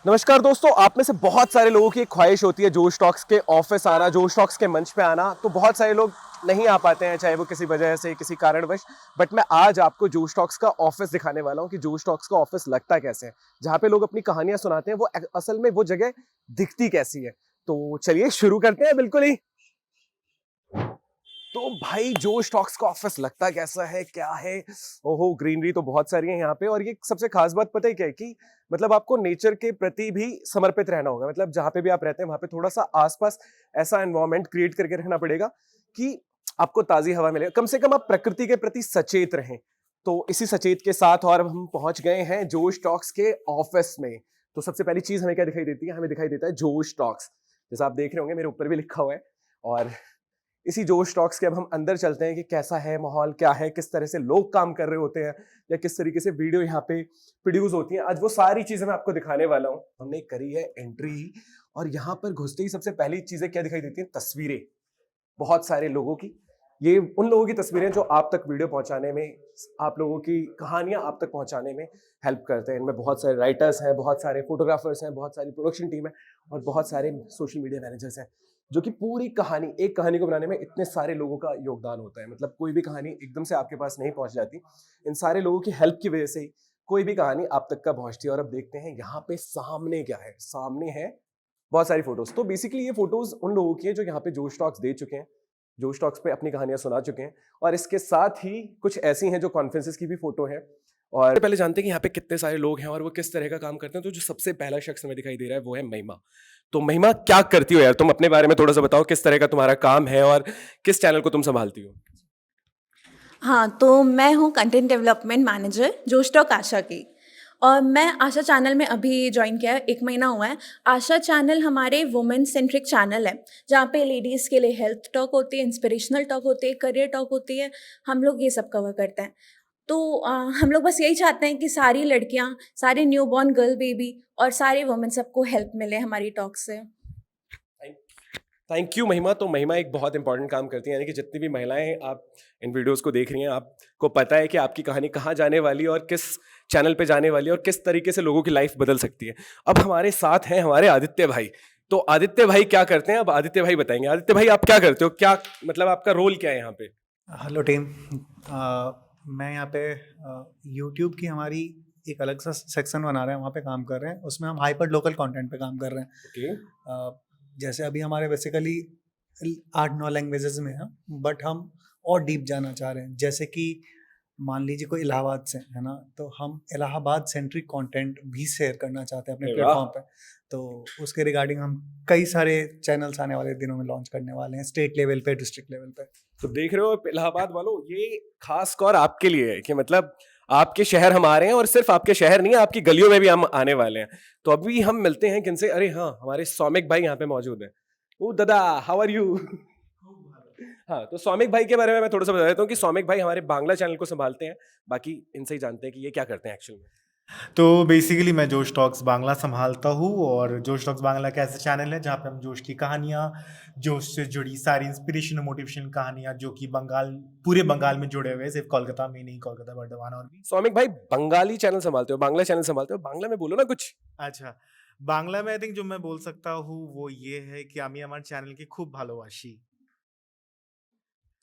नमस्कार दोस्तों, आप में से बहुत सारे लोगों की एक ख्वाहिश होती है जोश टॉक्स के ऑफिस आना, जोश टॉक्स के मंच पे आना। तो बहुत सारे लोग नहीं आ पाते हैं, चाहे वो किसी वजह से, किसी कारणवश। बट मैं आज आपको जोश टॉक्स का ऑफिस दिखाने वाला हूँ कि जोश टॉक्स का ऑफिस लगता कैसे है, जहाँ पे लोग अपनी कहानियां सुनाते हैं। वो असल में वो जगह दिखती कैसी है। तो चलिए शुरू करते हैं बिल्कुल ही। तो भाई जोश टॉक्स का ऑफिस लगता कैसा है, क्या है? ओहो, ग्रीनरी तो बहुत सारी है यहाँ पे। और ये सबसे खास बात पता है क्या है कि मतलब आपको नेचर के प्रति भी समर्पित रहना होगा। मतलब जहां पे भी आप रहते हैं वहां पे थोड़ा सा आसपास ऐसा एनवायरनमेंट क्रिएट करके रखना पड़ेगा कि आपको ताजी हवा मिले, कम से कम आप प्रकृति के प्रति सचेत रहें। तो इसी सचेत के साथ और हम पहुंच गए हैं जोश टॉक्स के ऑफिस में। तो सबसे पहली चीज हमें क्या दिखाई देती है? हमें दिखाई देता है जोश टॉक्स। जैसा आप देख रहे होंगे मेरे ऊपर भी लिखा हुआ है। और इसी जोश टॉक्स के अब हम अंदर चलते हैं कि कैसा है माहौल, क्या है, किस तरह से लोग काम कर रहे होते हैं, या किस तरीके से वीडियो यहाँ पे प्रोड्यूस होती है। आज वो सारी चीजें मैं आपको दिखाने वाला हूँ। हमने करी है एंट्री, और यहाँ पर घुसते ही सबसे पहली चीजें क्या दिखाई देती हैं? तस्वीरें। बहुत सारे लोगों की। ये उन लोगों की तस्वीरें जो आप तक वीडियो पहुंचाने में, आप लोगों की कहानियां आप तक पहुंचाने में हेल्प करते हैं। इनमें बहुत सारे राइटर्स हैं, बहुत सारे फोटोग्राफर्स हैं, बहुत सारी प्रोडक्शन टीम है, और बहुत सारे सोशल मीडिया मैनेजर्स हैं, जो कि पूरी कहानी, एक कहानी को बनाने में इतने सारे लोगों का योगदान होता है। मतलब कोई भी कहानी एकदम से आपके पास नहीं पहुंच जाती। इन सारे लोगों की हेल्प की वजह से ही कोई भी कहानी आप तक का पहुंचती है। और अब देखते हैं यहाँ पे सामने क्या है। सामने है बहुत सारी फोटोज। तो बेसिकली ये फोटोज उन लोगों की है जो यहाँ पे जोश टॉक्स दे चुके हैं, जोश टॉक्स पे अपनी कहानियां सुना चुके हैं। और इसके साथ ही कुछ ऐसी हैं जो कॉन्फ्रेंसेस की भी फोटो है। और पहले जानते हैं कि यहाँ पे कितने सारे लोग हैं और वो किस तरह का काम करते हैं। तो जो सबसे पहला शख्स हमें दिखाई दे रहा है वो है महिमा। तो महिमा, क्या करती हो यार तुम? अपने बारे में थोड़ा सा बताओ, किस तरह का तुम्हारा काम है और किस चैनल को तुम संभालती हो? हाँ, तो मैं हूँ कंटेंट डेवलपमेंट मैनेजर जोश टॉक आशा की। और मैं आशा चैनल में अभी जॉइन किया है, 1 महीना हुआ है। आशा चैनल हमारे वुमेन सेंट्रिक चैनल है, जहाँ पे लेडीज़ के लिए हेल्थ टॉक होती है, इंस्पिरेशनल टॉक होती है, करियर टॉक होती है। हम लोग ये सब कवर करते हैं। तो हम लोग बस यही चाहते हैं कि सारी लड़कियाँ, सारी न्यूबॉर्न गर्ल बेबी और सारे वुमेन सबको हेल्प मिले हमारी टॉक से। थैंक यू महिमा। तो महिमा एक बहुत इंपॉर्टेंट काम करती है, यानी कि जितनी भी महिलाएं आप इन वीडियोस को देख रही हैं, आपको पता है कि आपकी कहानी कहाँ जाने वाली है और किस चैनल पे जाने वाली है और किस तरीके से लोगों की लाइफ बदल सकती है। अब हमारे साथ हैं हमारे आदित्य भाई। तो आदित्य भाई क्या करते हैं, अब आदित्य भाई बताएंगे। आदित्य भाई, आप क्या करते हो? क्या मतलब आपका रोल क्या है यहाँ पे? Hello team. मैं यहाँ पे यूट्यूब की हमारी एक अलग सा सेक्शन बना रहे हैं, वहाँ पे काम कर रहे हैं। उसमें हम हाइपर लोकल कंटेंट पे काम कर रहे हैं। ओके। जैसे अभी हमारे बेसिकली 8-9 लैंग्वेजेस में हैं, बट हम और डीप जाना चाह रहे हैं। जैसे कि मान लीजिए कोई इलाहाबाद से है ना, तो हम इलाहाबाद सेंट्रिक कंटेंट भी शेयर करना चाहते हैं अपने अरे वाह। प्लेटफॉर्म पे। तो उसके रिगार्डिंग हम कई सारे चैनल्स आने वाले दिनों में लॉन्च करने वाले हैं, स्टेट लेवल पे, डिस्ट्रिक्ट लेवल पे। तो देख रहे हो इलाहाबाद वालों, ये खास कौर आपके लिए है कि मतलब आपके शहर हम आ रहे हैं, और सिर्फ आपके शहर नहीं है, आपकी गलियों में भी हम आने वाले हैं। तो अभी हम मिलते हैं किनसे? अरे हाँ, हमारे सौमिक भाई यहाँ पे मौजूद है। ओ दादा, हाउ आर यू? हाँ, तो सौमिक भाई के बारे में मैं थोड़ा सा बता देता हूँ कि सौमिक भाई हमारे बांग्ला चैनल को संभालते हैं। बाकी इनसे ही जानते हैं कि ये क्या करते हैं एक्चुअल में। तो बेसिकली मैं जोश टॉक्स बांग्ला संभालता हूँ, और जोश टॉक्स बांग्ला का ऐसा चैनल है जहाँ पे हम जोश की कहानियाँ, जोश से जुड़ी सारी इंस्पिरेशन और मोटिवेशनल कहानियाँ, जो कि बंगाल, पूरे बंगाल में जुड़े हुए हैं, सिर्फ कोलकाता में नहीं, कोलकाता, बर्धमान और भी। सौमिक भाई, बंगाली चैनल संभालते हो, बांग्ला चैनल संभालते हो, बांग्ला में बोलो ना कुछ। अच्छा, बांग्ला में आई थिंक जो मैं बोल सकता हूँ वो ये है कि আমি আমার চ্যানেলকে খুব ভালোবাসি।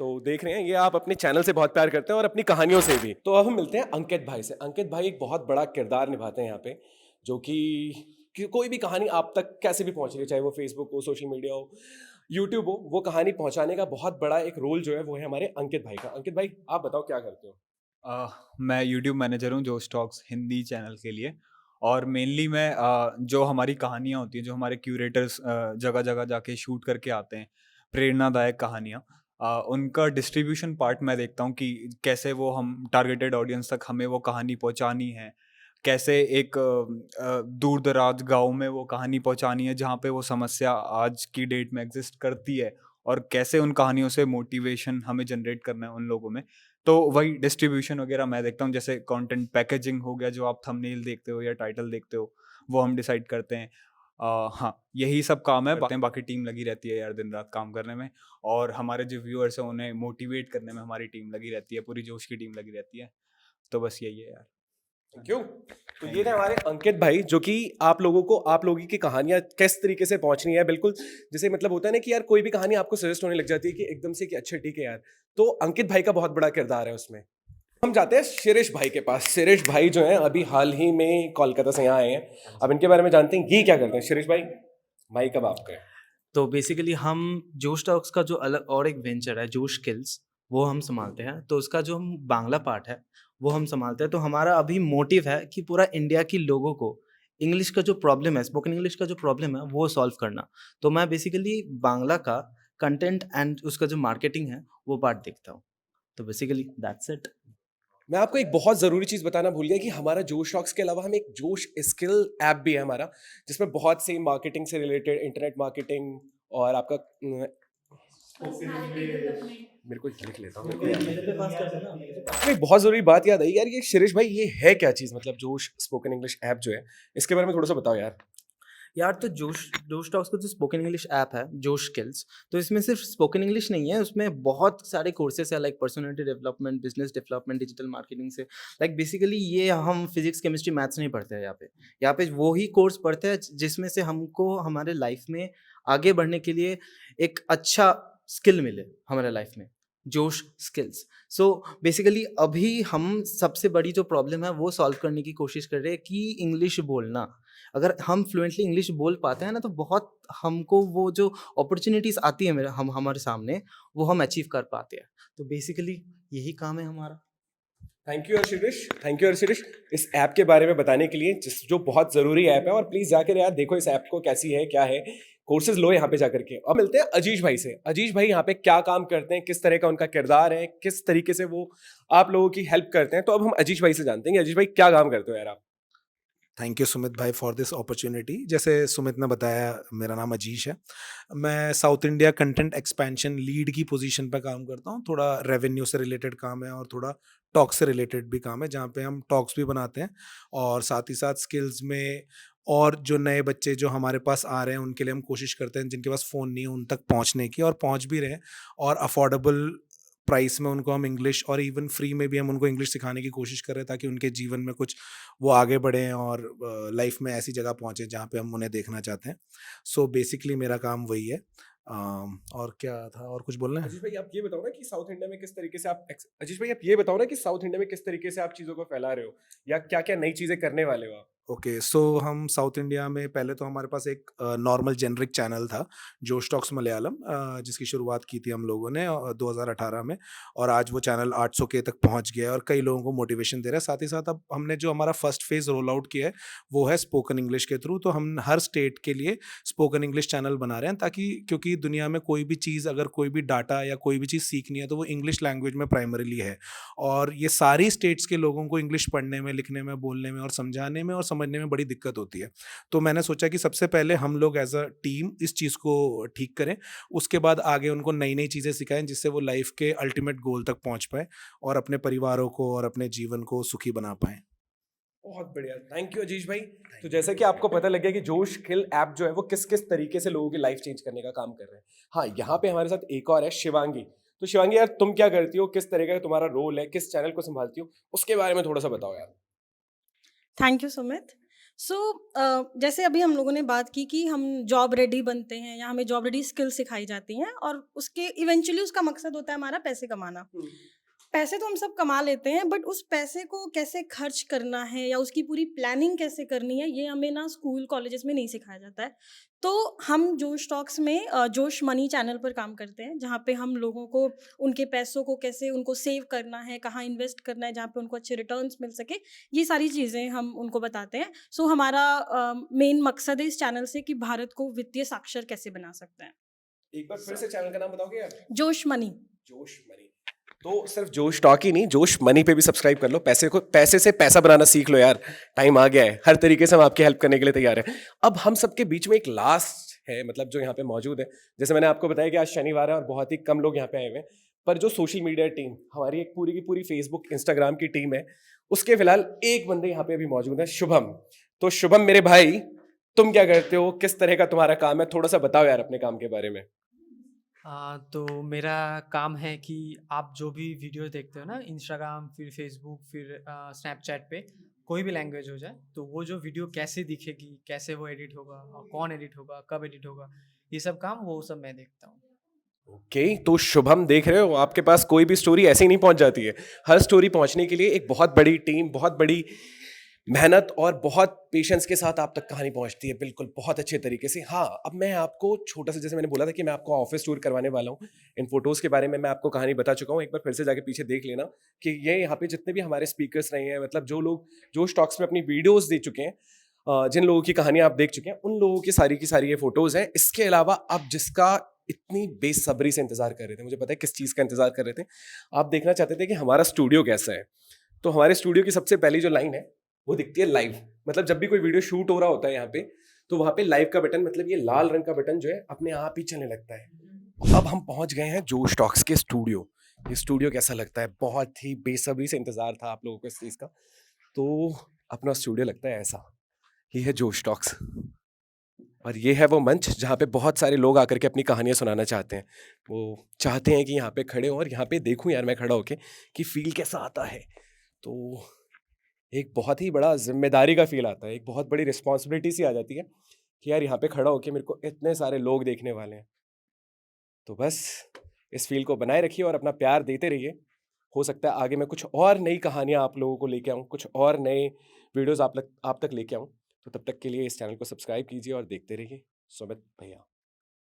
तो देख रहे हैं, ये आप अपने चैनल से बहुत प्यार करते हैं और अपनी कहानियों से भी। तो अब हम मिलते हैं अंकित भाई से। अंकित भाई एक बहुत बड़ा किरदार निभाते हैं यहाँ पे, जो कि कोई भी कहानी आप तक कैसे भी पहुंच रही है, चाहे वो फेसबुक हो, सोशल मीडिया हो, यूट्यूब हो, वो कहानी पहुंचाने का बहुत बड़ा एक रोल जो है वो है हमारे अंकित भाई का। अंकित भाई, आप बताओ क्या करते हो? मैं यूट्यूब मैनेजर हूँ जोश टॉक्स हिंदी चैनल के लिए। और मेनली मैं जो हमारी कहानियाँ होती हैं, जो हमारे क्यूरेटर्स जगह जगह जाके शूट करके आते हैं, प्रेरणादायक कहानियाँ, उनका डिस्ट्रीब्यूशन पार्ट मैं देखता हूँ कि कैसे वो हम टारगेटेड ऑडियंस तक हमें वो कहानी पहुँचानी है। कैसे एक दूर दराज गांव में वो कहानी पहुँचानी है जहाँ पे वो समस्या आज की डेट में एग्जिस्ट करती है, और कैसे उन कहानियों से मोटिवेशन हमें जनरेट करना है उन लोगों में। तो वही डिस्ट्रीब्यूशन वगैरह मैं देखता हूँ, जैसे कंटेंट पैकेजिंग हो गया, जो आप थंबनेल देखते हो या टाइटल देखते हो, वो हम डिसाइड करते हैं। हाँ, यही सब काम है। बाकी टीम लगी रहती है यार दिन रात काम करने में, और हमारे जो व्यूअर्स हैं उन्हें मोटिवेट करने में हमारी टीम लगी रहती है, पूरी जोश की टीम लगी रहती है। तो बस यही है यार। Thank you. तो ये थे हमारे अंकित भाई, जो कि आप लोगों को आप लोगों की कहानियां किस तरीके से पहुंचनी है, बिल्कुल जैसे मतलब होता है ना कि यार कोई भी कहानी आपको सजेस्ट होने लग जाती है कि एकदम से कि अच्छा ठीक है यार, तो अंकित भाई का बहुत बड़ा किरदार है उसमें। हम जाते हैं शिरीष भाई के पास। शिरीष भाई जो हैं अभी हाल ही में कोलकाता से यहाँ आए हैं, अब इनके बारे में जानते हैं ये क्या करते हैं। शिरीष भाई, माइक अब आपका है। तो बेसिकली हम जोश टॉक्स का जो अलग और एक वेंचर है जोश स्किल्स, वो हम संभालते हैं। तो उसका जो हम बांग्ला पार्ट है वो हम संभालते हैं। तो हमारा अभी मोटिव है कि पूरा इंडिया के लोगों को इंग्लिश का जो प्रॉब्लम है, स्पोकन इंग्लिश का जो प्रॉब्लम है वो सॉल्व करना। तो मैं बेसिकली बांग्ला का कंटेंट एंड उसका जो मार्केटिंग है वो पार्ट देखता हूँ। तो बेसिकली दैट्स इट। मैं आपको एक बहुत ज़रूरी चीज़ बताना भूल गया कि हमारा जोश टॉक्स के अलावा हम एक जोश स्किल ऐप भी है हमारा, जिसमें बहुत सी मार्केटिंग से रिलेटेड, इंटरनेट मार्केटिंग और आपका मेरे को लिख लेता हूँ, आपको एक बहुत ज़रूरी बात याद आई यार, ये शिरीष भाई ये है क्या चीज़, मतलब जोश स्पोकन इंग्लिश ऐप जो है, इसके बारे में थोड़ा सा बताओ यार। यार तो जोश टॉक्स का जो स्पोकन इंग्लिश ऐप है जोश स्किल्स, तो इसमें सिर्फ स्पोकन इंग्लिश नहीं है, उसमें बहुत सारे कोर्सेस है like personality development, business development, digital marketing से। लाइक बेसिकली ये हम फिजिक्स केमिस्ट्री मैथ्स नहीं पढ़ते हैं यहाँ पे वो ही कोर्स पढ़ते हैं जिसमें से हमको हमारे लाइफ में आगे बढ़ने के लिए एक अच्छा स्किल मिले हमारे लाइफ में, जोश स्किल्स। सो बेसिकली अभी हम सबसे बड़ी जो प्रॉब्लम है वो सॉल्व करने की कोशिश कर रहे हैं कि इंग्लिश बोलना। अगर हम फ्लुएंटली इंग्लिश बोल पाते हैं ना तो बहुत हमको वो जो अपॉर्चुनिटीज़ आती है हमारे सामने वो हम अचीव कर पाते हैं। तो बेसिकली यही काम है हमारा। Thank you Shirish, thank you Shirish इस ऐप के बारे में बताने के लिए, जो बहुत ज़रूरी ऐप है। और प्लीज़ जाकर यार देखो इस ऐप को, कैसी है क्या है, कोर्सेज लो यहाँ पे जाकर के। अब मिलते हैं अजीश भाई से। अजीश भाई यहाँ पे क्या काम करते हैं, किस तरह का उनका किरदार है, किस तरीके से वो आप लोगों की हेल्प करते हैं। तो अब हम अजीश भाई से जानते हैं कि अजीश भाई क्या काम करते हो यार आप। थैंक यू सुमित भाई फॉर दिस अपॉर्चुनिटी। जैसे सुमित ने बताया, मेरा नाम अजीश है। मैं south India content expansion lead की पोजीशन पर काम करता हूँ। थोड़ा रेवेन्यू से रिलेटेड काम है और थोड़ा टॉक्स से रिलेटेड भी काम है, जहाँ पे हम टॉक्स भी बनाते हैं और साथ ही साथ स्किल्स में। और जो नए बच्चे जो हमारे पास आ रहे हैं उनके लिए हम कोशिश करते हैं, जिनके पास फ़ोन नहीं है उन तक पहुँचने की, और पहुँच भी रहे हैं। और अफोर्डेबल प्राइस में उनको हम इंग्लिश, और इवन फ्री में भी हम उनको इंग्लिश सिखाने की कोशिश कर रहे हैं, ताकि उनके जीवन में कुछ वो आगे बढ़ें और लाइफ में ऐसी जगह पहुँचे जहाँ पे हम उन्हें देखना चाहते हैं। सो बेसिकली मेरा काम वही है। और क्या था, और कुछ बोलना है? अजीश भाई आप ये बताओ ना कि साउथ इंडिया में किस तरीके से आप अजीश भाई आप ये बताओ ना कि साउथ इंडिया में किस तरीके से आप चीज़ों को फैला रहे हो, या क्या क्या नई चीज़ें करने वाले हो आप। ओके, सो हम साउथ इंडिया में पहले तो हमारे पास एक नॉर्मल जेनरिक चैनल था, जोश टॉक्स मलयालम, जिसकी शुरुआत की थी हम लोगों ने 2018 में। और आज वो चैनल 800 के तक पहुंच गया है और कई लोगों को मोटिवेशन दे रहा है। साथ ही साथ अब हमने जो हमारा फर्स्ट फेज़ रोल आउट किया है वो है स्पोकन इंग्लिश के थ्रू। तो हम हर स्टेट के लिए स्पोकन इंग्लिश चैनल बना रहे हैं, ताकि क्योंकि दुनिया में कोई भी चीज़, अगर कोई भी डाटा या कोई भी चीज़ सीखनी है तो वो इंग्लिश लैंग्वेज में प्राइमरीली है। और ये सारी स्टेट्स के लोगों को इंग्लिश पढ़ने में, लिखने में, बोलने में और समझाने में और समझने में बड़ी दिक्कत होती है। तो मैंने सोचा कि सबसे पहले हम लोग एज अ टीम इस चीज़ को ठीक करें, उसके बाद आगे उनको नई नई चीज़ें सिखाएं, जिससे वो लाइफ के अल्टीमेट गोल तक पहुंच पाए और अपने परिवारों को और अपने जीवन को सुखी बना पाएं। बहुत बढ़िया, थैंक यू अजीश भाई। तो जैसा कि आपको पता लग गया कि जोश स्किल ऐप जो है वो किस किस तरीके से लोगों की लाइफ चेंज करने का काम कर रहे हैं। हाँ, यहाँ पे हमारे साथ एक और है शिवांगी। तो शिवांगी यार तुम क्या करती हो, किस तरीके का तुम्हारा रोल है, किस चैनल को संभालती हो, उसके बारे में थोड़ा सा बताओ यार। Thank you Sumit. सो जैसे अभी हम लोगों ने बात की कि हम जॉब रेडी बनते हैं या हमें जॉब रेडी स्किल सिखाई जाती हैं, और उसके इवेंचुअली उसका मकसद होता है हमारा पैसे कमाना। पैसे तो हम सब कमा लेते हैं, बट उस पैसे को कैसे खर्च करना है या उसकी पूरी प्लानिंग कैसे करनी है, ये हमें ना स्कूल कॉलेजेस में नहीं सिखाया जाता है। तो हम जोश टॉक्स में जोश मनी चैनल पर काम करते हैं, जहाँ पे हम लोगों को उनके पैसों को कैसे उनको सेव करना है, कहाँ इन्वेस्ट करना है जहाँ पे उनको अच्छे रिटर्न्स मिल सके, ये सारी चीज़ें हम उनको बताते हैं। सो हमारा मेन मकसद है इस चैनल से कि भारत को वित्तीय साक्षर कैसे बना सकते हैं। एक बार फिर से चैनल का नाम बताओगे यार? जोश मनी। जोश मनी। तो सिर्फ जोश टॉक ही नहीं, जोश मनी पे भी सब्सक्राइब कर लो। पैसे से पैसा बनाना सीख लो यार, टाइम आ गया है। हर तरीके से हम आपकी हेल्प करने के लिए तैयार हैं। अब हम सबके बीच में एक लास्ट है, मतलब जो यहाँ पे मौजूद है। जैसे मैंने आपको बताया कि आज शनिवार है और बहुत ही कम लोग यहाँ पे आए हुए हैं, पर जो सोशल मीडिया टीम हमारी एक पूरी की पूरी फेसबुक इंस्टाग्राम की टीम है, उसके फिलहाल एक बंदे यहाँ पे अभी मौजूद है, शुभम। तो शुभम मेरे भाई, तुम क्या करते हो, किस तरह का तुम्हारा काम है, थोड़ा सा बताओ यार अपने काम के बारे में। तो मेरा काम है कि आप जो भी वीडियो देखते हो ना इंस्टाग्राम, फिर फेसबुक, फिर स्नैपचैट पे, कोई भी लैंग्वेज हो जाए, तो वो जो वीडियो कैसे दिखेगी, कैसे वो एडिट होगा और कौन एडिट होगा, कब एडिट होगा, ये सब काम वो सब मैं देखता हूँ। ओके, तो शुभम देख रहे हो, आपके पास कोई भी स्टोरी ऐसे ही नहीं पहुंच जाती है। हर स्टोरी पहुंचने के लिए एक बहुत बड़ी टीम, बहुत बड़ी मेहनत और बहुत पेशेंस के साथ आप तक कहानी पहुंचती है, बिल्कुल बहुत अच्छे तरीके से। हाँ, अब मैं आपको छोटा सा, जैसे मैंने बोला था कि मैं आपको ऑफिस टूर करवाने वाला हूँ, इन फोटोज़ के बारे में मैं आपको कहानी बता चुका हूँ। एक बार फिर से जाके पीछे देख लेना कि ये यहाँ पे जितने भी हमारे स्पीकर्स रहे हैं, मतलब जो लोग जोश टॉक्स में अपनी वीडियोज़ दे चुके हैं, जिन लोगों की कहानियाँ आप देख चुके हैं, उन लोगों की सारी ये फोटोज़ हैं। इसके अलावा आप जिसका इतनी बेसब्री से इंतजार कर रहे थे, मुझे पता है किस चीज़ का इंतजार कर रहे थे, आप देखना चाहते थे कि हमारा स्टूडियो कैसा है। तो हमारे स्टूडियो की सबसे पहली जो लाइन है वो दिखती है लाइव। मतलब जब भी कोई वीडियो शूट हो रहा होता है यहाँ पे, तो वहाँ पे लाइव का बटन, मतलब ये लाल रंग का बटन जो है अपने आप ही चलने लगता है। अब हम पहुँच गए हैं जोश टॉक्स के स्टूडियो। ये स्टूडियो कैसा लगता है, बहुत ही बेसब्री से इंतजार था आप लोगों को इस चीज़ का। तो अपना स्टूडियो लगता है ऐसा, ये है जोश टॉक्स, और ये है वो मंच जहाँ पे बहुत सारे लोग आकर के अपनी कहानियाँ सुनाना चाहते हैं। वो चाहते हैं कि यहाँ पे खड़े हों और यहाँ पे देखूं यार मैं खड़ा होके कि फील कैसा आता है। तो एक बहुत ही बड़ा जिम्मेदारी का फील आता है, एक बहुत बड़ी रिस्पॉन्सिबिलिटी सी आ जाती है कि यार यहाँ पे खड़ा होके मेरे को इतने सारे लोग देखने वाले हैं। तो बस इस फील को बनाए रखिए और अपना प्यार देते रहिए। हो सकता है आगे मैं कुछ और नई कहानियाँ आप लोगों को लेके आऊँ, कुछ और नए वीडियोज़ आप तक लेके आऊँ। तो तब तक के लिए इस चैनल को सब्सक्राइब कीजिए और देखते रहिए। सुमित भैया।